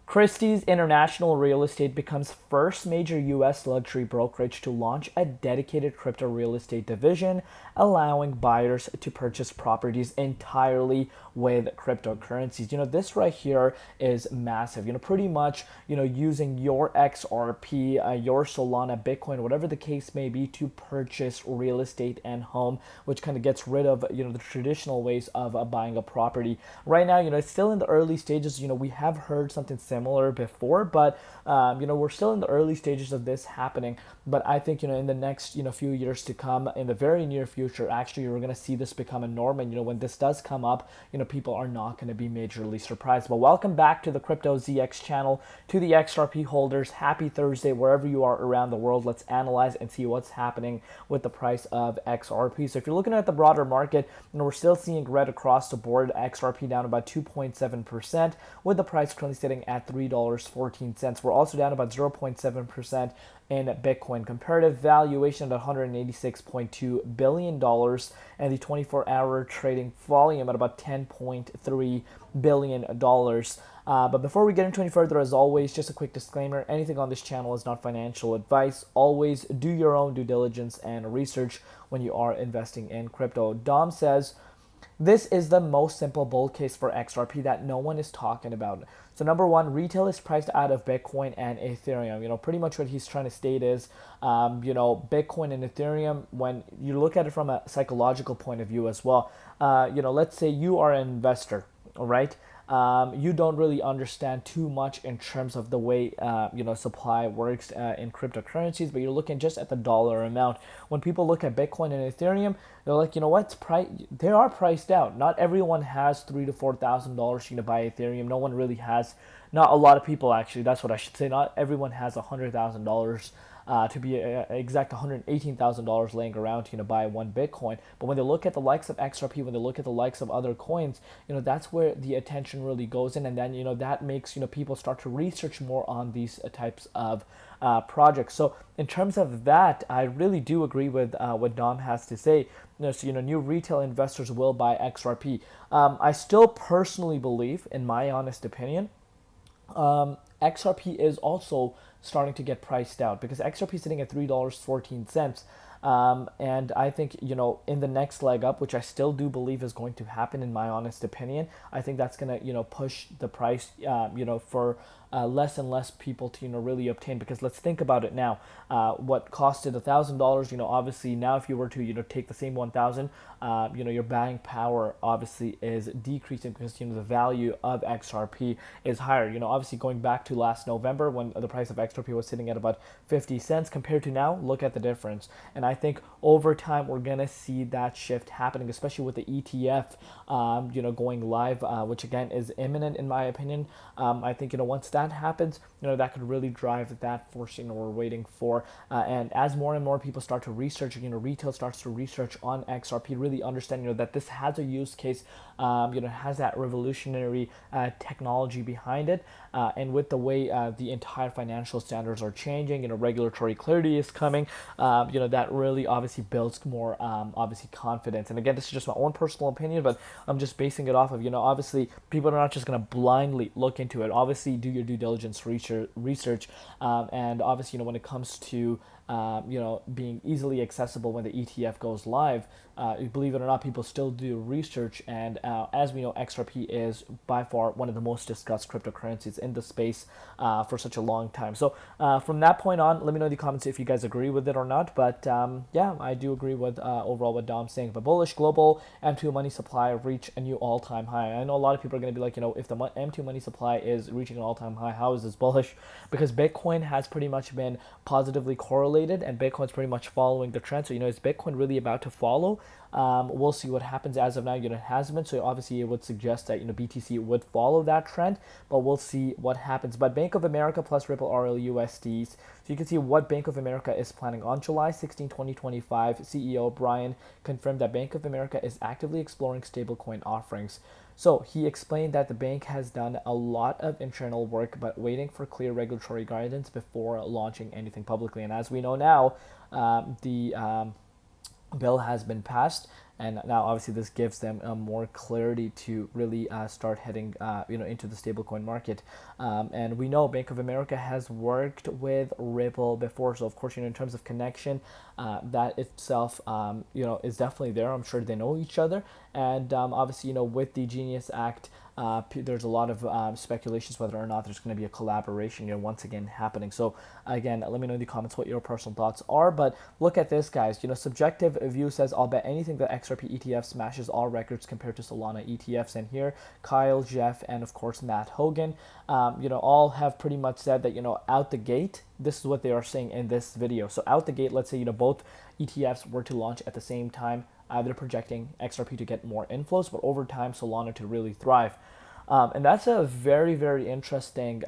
Christie's International Real Estate becomes first major U.S. luxury brokerage to launch a dedicated crypto real estate division, allowing buyers to purchase properties entirely with cryptocurrencies. This right here is massive. Pretty much, using your XRP, your Solana, Bitcoin, whatever the case may be, to purchase real estate and home, which kind of gets rid of, the traditional ways of buying a property. Right now, it's still in the early stages. We have heard something similar before, but we're still in the early stages of this happening. But I think in the next few years to come, in the very near future, actually we're going to see this become a norm. And when this does come up, people are not going to be majorly surprised. But welcome back to the Crypto ZX channel. To the XRP holders, happy Thursday wherever you are around the world. Let's analyze and see what's happening with the price of XRP. So if you're looking at the broader market, we're still seeing red across the board. XRP down about 2.7%, with the price currently sitting at $3.14. We're also down about 0.7% in Bitcoin. Comparative valuation at $186.2 billion, and the 24-hour trading volume at about $10.3 billion. But before we get into any further, as always, just a quick disclaimer: anything on this channel is not financial advice. Always do your own due diligence and research when you are investing in crypto. Dom says, this is the most simple bull case for XRP that no one is talking about. So number one, retail is priced out of Bitcoin and Ethereum. Pretty much what he's trying to state is, Bitcoin and Ethereum, when you look at it from a psychological point of view as well, let's say you are an investor, all right? You don't really understand too much in terms of the way supply works in cryptocurrencies, but you're looking just at the dollar amount. When people look at Bitcoin and Ethereum, they're like, they are priced out. Not everyone has $3,000 to $4,000 to buy Ethereum. No one really has. Not a lot of people, actually. That's what I should say. Not everyone has $100,000. To be exact, $118,000 laying around to buy one Bitcoin. But when they look at the likes of XRP, when they look at the likes of other coins, that's where the attention really goes in, and then that makes people start to research more on these types of projects. So in terms of that, I really do agree with what Dom has to say. New retail investors will buy XRP. I still personally believe, in my honest opinion, XRP is also starting to get priced out, because XRP is sitting at $3.14. And I think, in the next leg up, which I still do believe is going to happen, in my honest opinion, I think that's going to, push the price, for less and less people to, really obtain. Because let's think about it now. What costed $1,000, obviously now if you were to, take the same 1,000, your buying power obviously is decreasing, because, the value of XRP is higher. Obviously going back to last November when the price of XRP was sitting at about 50 cents compared to now, look at the difference. And I think over time we're gonna see that shift happening, especially with the ETF, going live, which again is imminent in my opinion. I think once that happens, that could really drive that force we're waiting for. And as more and more people start to research, retail starts to research on XRP, really understand that this has a use case, has that revolutionary technology behind it, and with the way the entire financial standards are changing, regulatory clarity is coming, that really obviously builds more obviously confidence. And again, this is just my own personal opinion, but I'm just basing it off of, obviously people are not just going to blindly look into it. Obviously do your due diligence research, and obviously when it comes to being easily accessible when the ETF goes live, believe it or not, people still do research. And as we know, XRP is by far one of the most discussed cryptocurrencies in the space for such a long time. So from that point on, let me know in the comments if you guys agree with it or not. But yeah, I do agree with overall what Dom's saying. But bullish global M2 money supply reach a new all-time high. I know a lot of people are going to be like, if the M2 money supply is reaching an all-time high, how is this bullish? Because Bitcoin has pretty much been positively correlated, and Bitcoin's pretty much following the trend. So, is Bitcoin really about to follow? We'll see what happens. As of now, it hasn't been. So obviously it would suggest that, BTC would follow that trend, but we'll see what happens. But Bank of America plus Ripple RLUSDs. So you can see what Bank of America is planning. On July 16, 2025, CEO Brian confirmed that Bank of America is actively exploring stablecoin offerings. So he explained that the bank has done a lot of internal work, but waiting for clear regulatory guidance before launching anything publicly. And as we know now, the bill has been passed, and now obviously this gives them more clarity to really start heading into the stablecoin market. And we know Bank of America has worked with Ripple before, so of course, in terms of connection, that itself is definitely there. I'm sure they know each other, and obviously with the Genius Act, there's a lot of speculations whether or not there's going to be a collaboration, once again happening. So again, let me know in the comments what your personal thoughts are. But look at this, guys. Subjective view says, I'll bet anything that XRP ETF smashes all records compared to Solana ETFs. And here, Kyle, Jeff, and of course Matt Hogan, all have pretty much said that out the gate, this is what they are saying in this video. So out the gate, let's say both ETFs were to launch at the same time. They're projecting XRP to get more inflows, but over time Solana to really thrive. And that's a very, very interesting,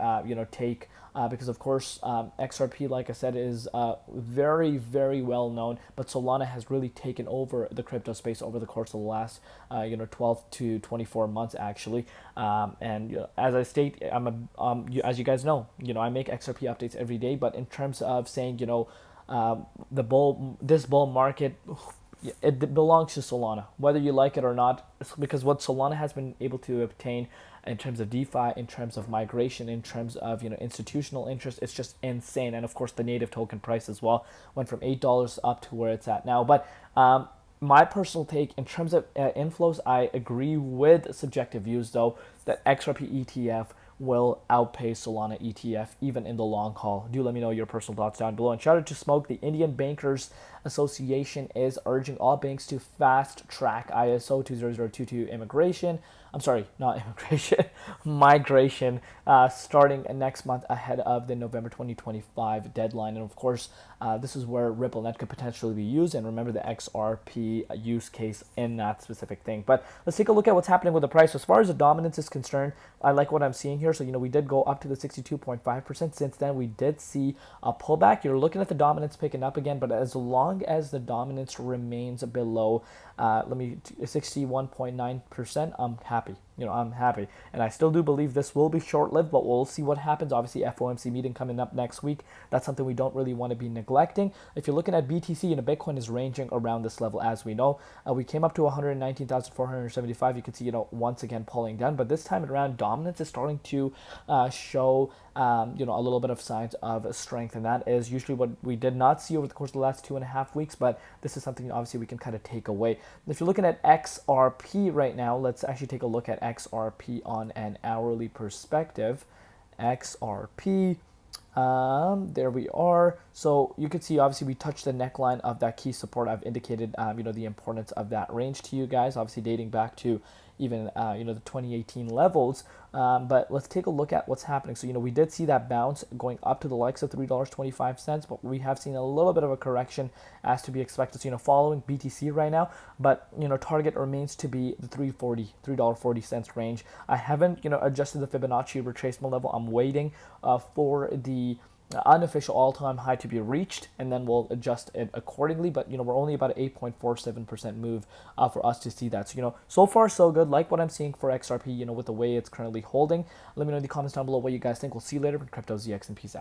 take, because of course XRP, like I said, is very, very well known, but Solana has really taken over the crypto space over the course of the last, 12 to 24 months actually. And as I state, as you guys know, I make XRP updates every day, but in terms of saying, this bull market, it belongs to Solana, whether you like it or not, because what Solana has been able to obtain in terms of DeFi, in terms of migration, in terms of institutional interest, it's just insane. And of course, the native token price as well went from $8 up to where it's at now. But my personal take in terms of inflows, I agree with subjective views though that XRP ETF will outpace Solana ETF even in the long haul. Do let me know your personal thoughts down below. And shout out to Smoke. The Indian Bankers Association is urging all banks to fast track ISO 20022 immigration. I'm sorry, not immigration, migration, starting next month ahead of the November 2025 deadline. And of course, this is where RippleNet could potentially be used. And remember the XRP use case in that specific thing. But let's take a look at what's happening with the price. As far as the dominance is concerned, I like what I'm seeing here. So, we did go up to the 62.5%. Since then, we did see a pullback. You're looking at the dominance picking up again, but as long as the dominance remains below 61.9%, I'm happy. I'm happy. And I still do believe this will be short-lived, but we'll see what happens. Obviously, FOMC meeting coming up next week. That's something we don't really want to be neglecting. If you're looking at BTC, Bitcoin is ranging around this level, as we know. We came up to 119,475. You can see, once again pulling down. But this time around, dominance is starting to show, a little bit of signs of strength. And that is usually what we did not see over the course of the last 2.5 weeks. But this is something, obviously, we can kind of take away. If you're looking at XRP right now, let's actually take a look at XRP on an hourly perspective. XRP, there we are. So you can see, obviously, we touched the neckline of that key support. I've indicated, the importance of that range to you guys, obviously dating back to even, the 2018 levels. But let's take a look at what's happening. So, we did see that bounce going up to the likes of $3.25, but we have seen a little bit of a correction as to be expected. So, following BTC right now, but, target remains to be the $3.40 range. I haven't, adjusted the Fibonacci retracement level. I'm waiting for the unofficial all-time high to be reached, and then we'll adjust it accordingly. But we're only about an 8.47% move for us to see that. So so far so good. Like what I'm seeing for XRP, with the way it's currently holding. Let me know in the comments down below what you guys think. We'll see you later. Crypto ZX, and peace out.